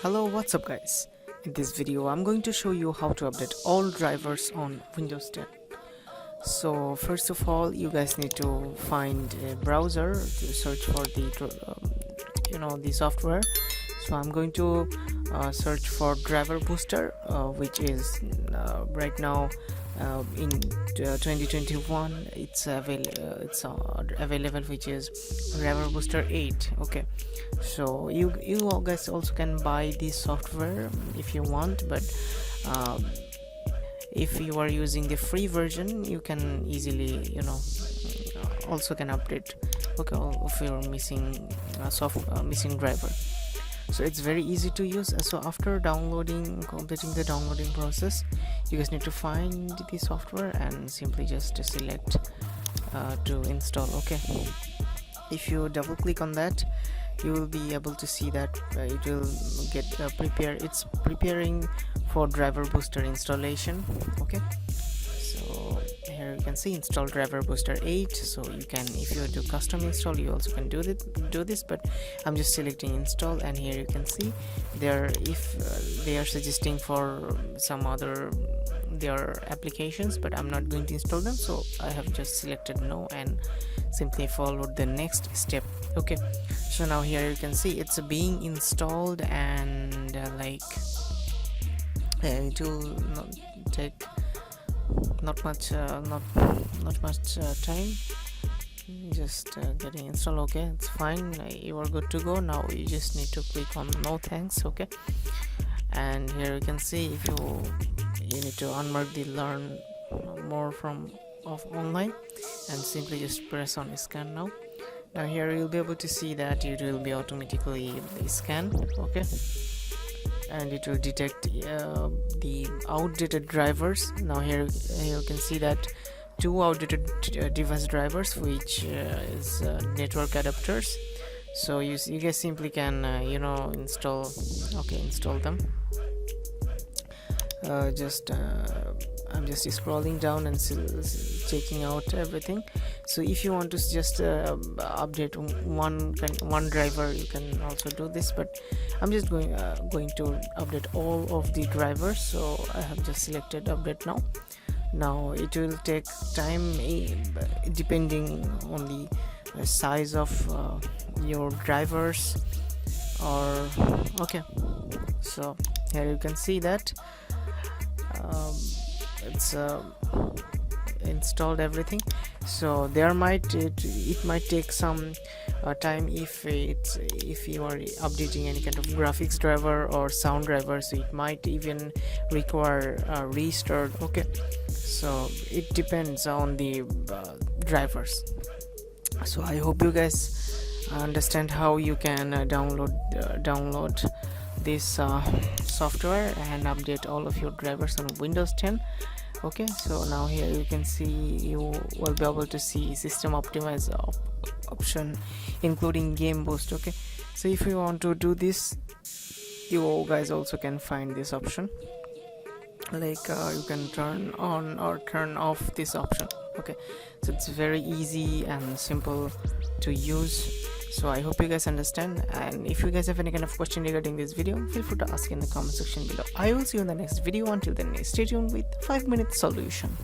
Hello, what's up guys? In this video I'm going to show you how to update all drivers on Windows 10. So first of all, you guys need to find a browser to search for the software. So I'm going to search for driver booster, which is right now in 2021 it's available, which is driver booster 8. Okay, so you guys also can buy this software if you want, but if you are using the free version, you can easily also can update, okay, if you're missing missing driver. So it's very easy to use. So after completing the downloading process, you guys need to find the software and simply just select to install. Okay, if you double click on that, you will be able to see that it will get it's preparing for driver booster installation. Okay, so here you can see install driver booster 8. So you can, if you do custom install, you also can do this, but I'm just selecting install, and here you can see if they are suggesting for some other their applications, but I'm not going to install them, so I have just selected no and simply followed the next step. Okay, so now here you can see it's being installed, and it will not take not much time, just getting installed. Okay, it's fine, you are good to go. Now you just need to click on no thanks. Okay, and here you can see if you need to unmark the learn more of online, and simply just press on scan now. Now here you'll be able to see that it will be automatically scanned. Okay, and it will detect the outdated drivers. Now here you can see that two outdated device drivers, which is network adapters. So you guys simply can install them. I'm just scrolling down and checking out everything. So if you want to just update one driver, you can also do this, but I'm just going to update all of the drivers. So I have just selected update now. Now it will take time depending on the size of your drivers, or okay, so here you can see that it's installed everything. So it might take some time if you are updating any kind of graphics driver or sound driver, so it might even require a restart. Okay, so it depends on the drivers. So I hope you guys understand how you can download this software and update all of your drivers on Windows 10. Okay, so now here you can see, you will be able to see system optimize option, including game boost. Okay, so if you want to do this, you guys also can find this option, you can turn on or turn off this option. Okay, so it's very easy and simple to use. So I hope you guys understand, and if you guys have any kind of question regarding this video, feel free to ask in the comment section below. I will see you in the next video. Until then, stay tuned with 5-minute solution.